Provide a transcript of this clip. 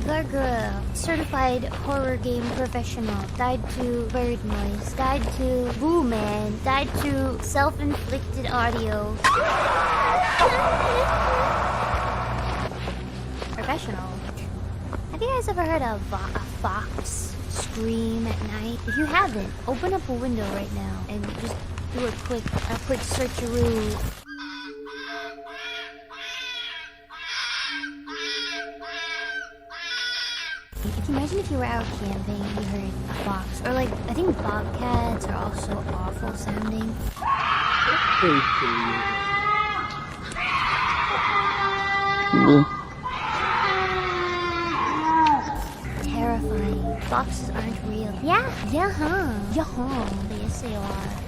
You're Gura, certified horror game professional, guide to bird noise, guide to Boo Man, guide to self-inflicted audio. Professional. Have you guys ever heard of a fox scream at night? If you haven't, open up a window right now and just do a quick searcheroo. Imagine if you were out camping and you heard a fox, or like, I think bobcats are also awful sounding. Terrifying. Foxes aren't real. Yeah, huh? Yes, they are.